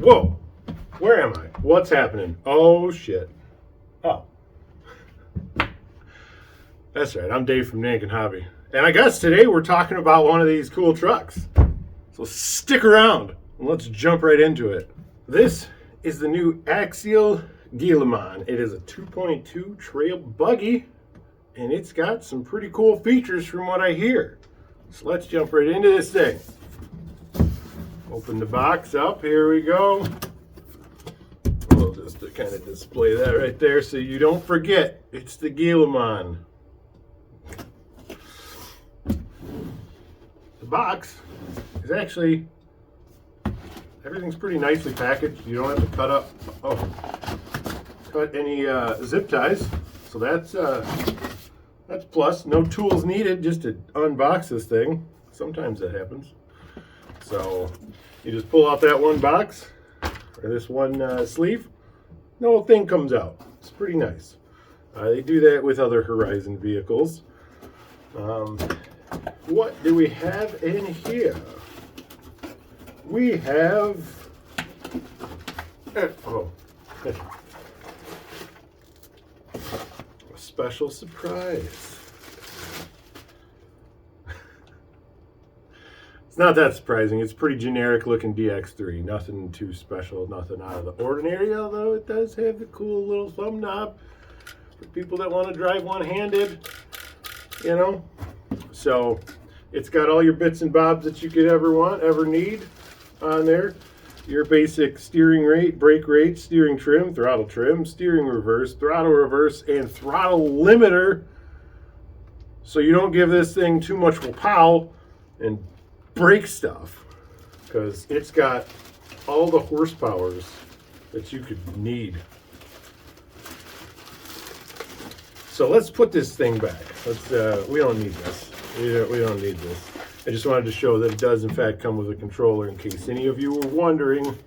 Whoa, where am I? What's happening? Oh shit. Oh, that's right. I'm Dave from Nankin Hobby. And I guess today we're talking about one of these cool trucks. So stick around and let's jump right into it. This is the new Axial Gilamon. It is a 2.2 trail buggy and it's got some pretty cool features from what I hear. So let's jump right into this thing. Open the box up, here we go. We'll just to kind of display that right there so you don't forget, it's the Gilamon. The box is actually, everything's pretty nicely packaged. You don't have to cut any zip ties. So that's plus. No tools needed just to unbox this thing. Sometimes that happens. So you just pull out that one box, or this one sleeve, the whole thing comes out. It's pretty nice. They do that with other Horizon vehicles. What do we have in here? We have a special surprise. It's not that surprising. It's pretty generic looking DX3. Nothing too special, nothing out of the ordinary, although it does have the cool little thumb knob for people that want to drive one-handed, you know. So it's got all your bits and bobs that you could ever need on there. Your basic steering rate, brake rate, steering trim, throttle trim, steering reverse, throttle reverse, and throttle limiter. So you don't give this thing too much pow and break stuff, because it's got all the horsepowers that you could need. So let's put this thing back. We don't need this. We don't need this. I just wanted to show that it does in fact come with a controller in case any of you were wondering.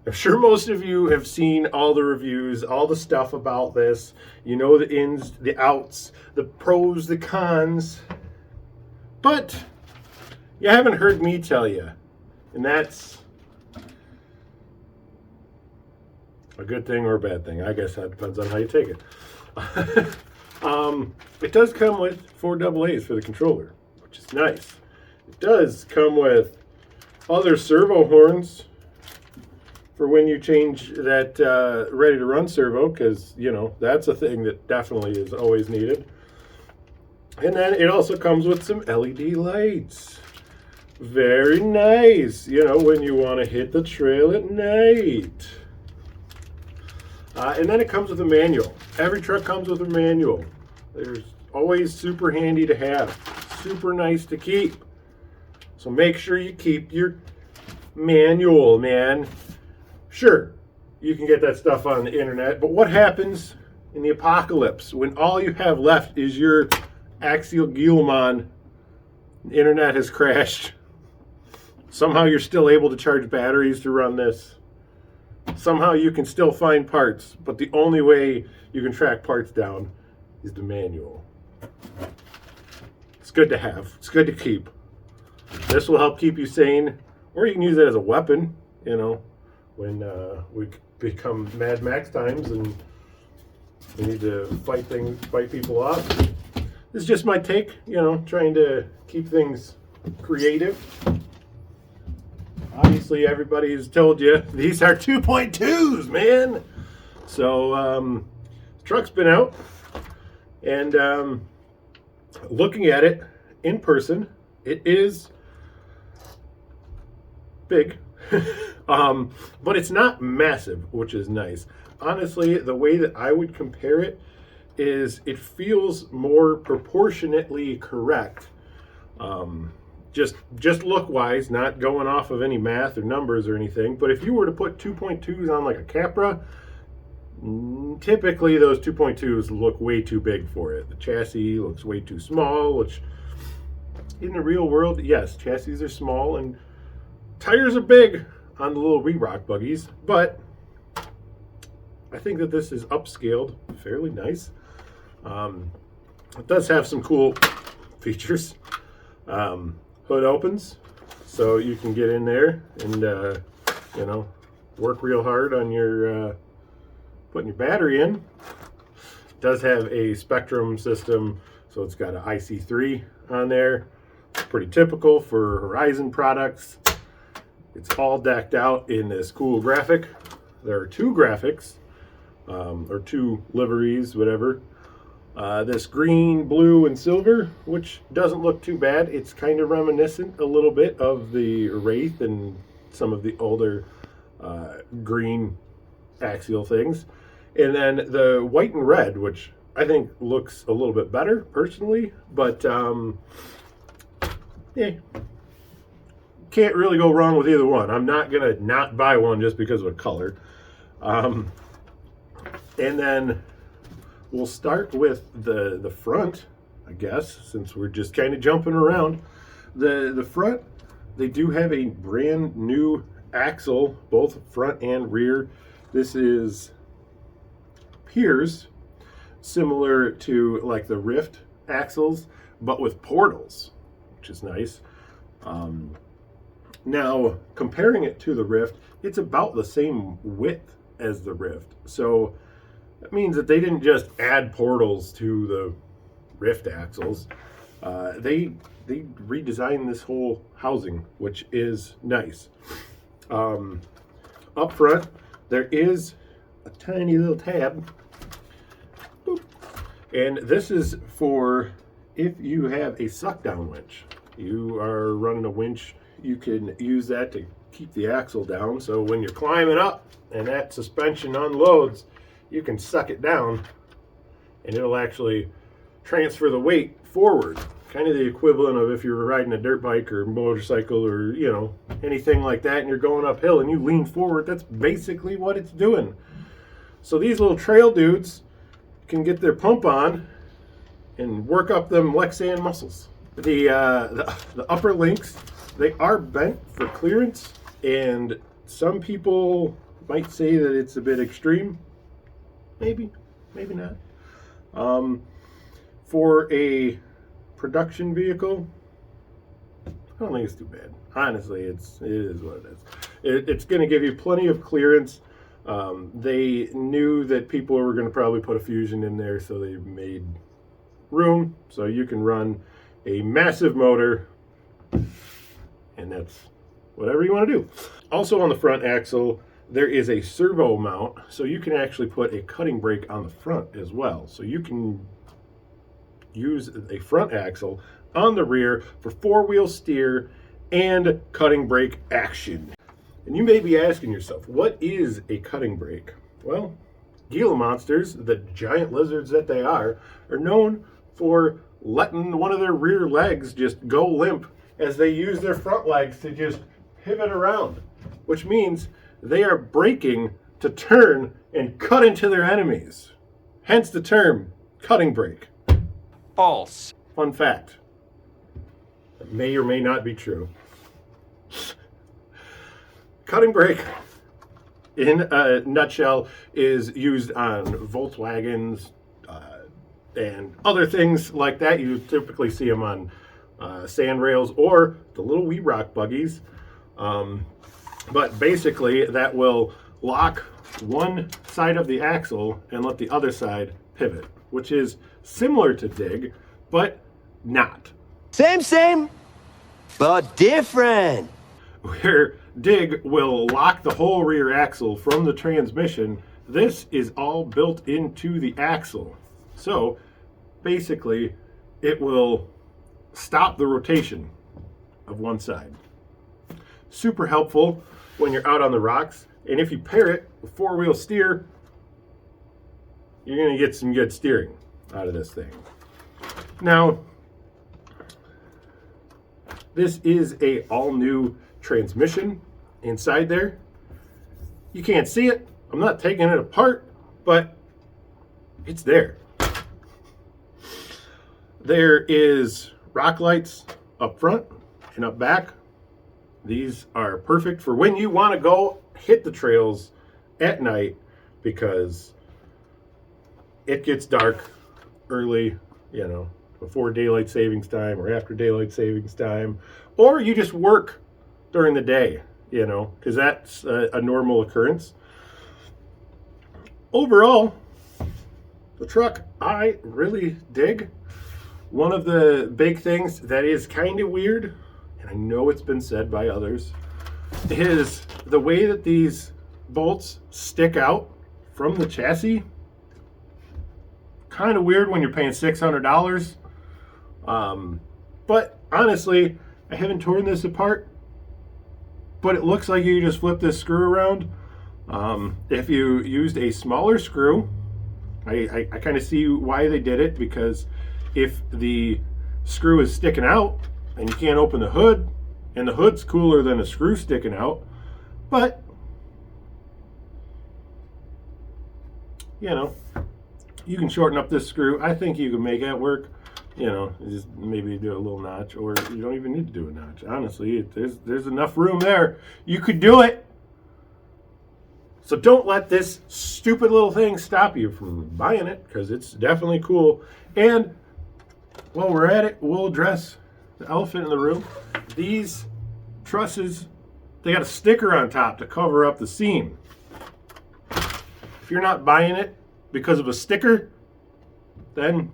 I'm sure most of you have seen all the reviews, all the stuff about this. You know the ins, the outs, the pros, the cons. But you haven't heard me tell you. And that's a good thing or a bad thing. I guess that depends on how you take it. It does come with 4 AA's for the controller, which is nice. It does come with other servo horns for when you change that ready to run servo, because you know that's a thing that definitely is always needed. And then it also comes with some LED lights. Very nice, you know, when you want to hit the trail at night. And then it comes with a manual. Every truck comes with a manual. There's always super handy to have, super nice to keep. So make sure you keep your manual, man. Sure, you can get that stuff on the internet, but what happens in the apocalypse when all you have left is your Axial Gilamon? The internet has crashed. Somehow you're still able to charge batteries to run this. Somehow you can still find parts, but the only way you can track parts down is the manual. It's good to have. It's good to keep. This will help keep you sane, or you can use it as a weapon, you know, when we become Mad Max times and we need to fight people off. This is just my take, you know, trying to keep things creative. Obviously, everybody has told you these are 2.2s, man. So, the truck's been out, and looking at it in person, it is big, but it's not massive, which is nice. Honestly, the way that I would compare it is it feels more proportionately correct. Just look-wise, not going off of any math or numbers or anything, but if you were to put 2.2s on like a Capra, typically those 2.2s look way too big for it. The chassis looks way too small, which in the real world, yes, chassis are small and tires are big on the little re-rock buggies, but I think that this is upscaled fairly nice. It does have some cool features. Hood opens, so you can get in there and you know, work real hard on your putting your battery in. It does have a Spectrum system, so it's got an IC3 on there. It's pretty typical for Horizon products. It's all decked out in this cool graphic. There are two graphics, or two liveries, whatever. This green, blue, and silver, which doesn't look too bad. It's kind of reminiscent a little bit of the Wraith and some of the older green Axial things. And then the white and red, which I think looks a little bit better personally, but yeah, can't really go wrong with either one. I'm not gonna not buy one just because of a color. And then we'll start with the front, I guess, since we're just kind of jumping around. The front, they do have a brand new axle, both front and rear. This is piers, similar to like the Rift axles, but with portals, which is nice. Now, comparing it to the Rift, it's about the same width as the Rift. So that means that they didn't just add portals to the Rift axles. They redesigned this whole housing, which is nice. Up front, there is a tiny little tab. Boop. And this is for if you have a suck down winch. You are running a winch, you can use that to keep the axle down. So when you're climbing up and that suspension unloads, you can suck it down and it'll actually transfer the weight forward. Kind of the equivalent of if you're riding a dirt bike or motorcycle or, you know, anything like that, and you're going uphill and you lean forward. That's basically what it's doing. So these little trail dudes can get their pump on and work up them Lexan muscles. The upper links, they are bent for clearance, and some people might say that it's a bit extreme. Maybe not. For a production vehicle, I don't think it's too bad. Honestly, it is what it is. It's going to give you plenty of clearance. They knew that people were going to probably put a Fusion in there, so they made room so you can run a massive motor, and that's whatever you want to do. Also on the front axle, there is a servo mount, so you can actually put a cutting brake on the front as well. So you can use a front axle on the rear for four-wheel steer and cutting brake action. And you may be asking yourself, what is a cutting brake? Well, Gila monsters, the giant lizards that they are known for letting one of their rear legs just go limp as they use their front legs to just pivot around, which means they are braking to turn and cut into their enemies. Hence the term cutting brake. False. Fun fact. That may or may not be true. Cutting brake, in a nutshell, is used on Volkswagens and other things like that. You typically see them on sand rails or the little wee rock buggies. But basically, that will lock one side of the axle and let the other side pivot, which is similar to dig, but not. Same, but different. Where dig will lock the whole rear axle from the transmission, this is all built into the axle. So basically, it will stop the rotation of one side. Super helpful when you're out on the rocks. And if you pair it with four-wheel steer, you're going to get some good steering out of this thing. Now, this is a all-new transmission inside there. You can't see it. I'm not taking it apart, but it's there. There is rock lights up front and up back. These are perfect for when you want to go hit the trails at night, because it gets dark early, you know, before daylight savings time or after daylight savings time, or you just work during the day, you know, because that's a normal occurrence. Overall, the truck I really dig. One of the big things that is kind of weird, and I know it's been said by others, is the way that these bolts stick out from the chassis. Kind of weird when you're paying $600. But honestly, I haven't torn this apart, but it looks like you just flip this screw around. If you used a smaller screw, I kind of see why they did it, because if the screw is sticking out and you can't open the hood, and the hood's cooler than a screw sticking out, but you know, you can shorten up this screw. I think you can make that work. You know, just maybe do a little notch, or you don't even need to do a notch. Honestly, there's enough room there. You could do it. So don't let this stupid little thing stop you from buying it, because it's definitely cool. And while we're at it, we'll address the elephant in the room. These trusses, they got a sticker on top to cover up the seam. If you're not buying it because of a sticker, then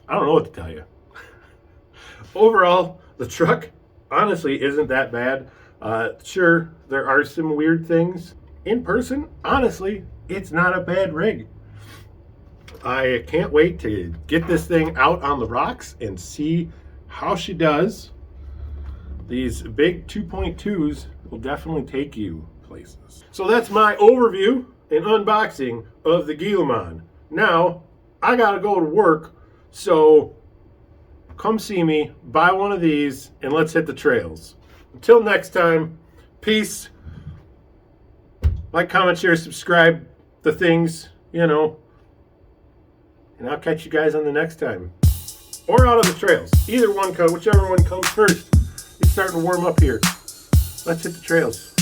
I don't know what to tell you. Overall, the truck honestly isn't that bad. Sure, there are some weird things. In person, honestly, it's not a bad rig. I can't wait to get this thing out on the rocks and see how she does. These big 2.2s will definitely take you places. So that's my overview and unboxing of the Gilamon. Now, I gotta go to work, so come see me, buy one of these, and let's hit the trails. Until next time, peace. Like, comment, share, subscribe, the things, you know. And I'll catch you guys on the next time. Or out on the trails. Either one, whichever one comes first. It's starting to warm up here. Let's hit the trails.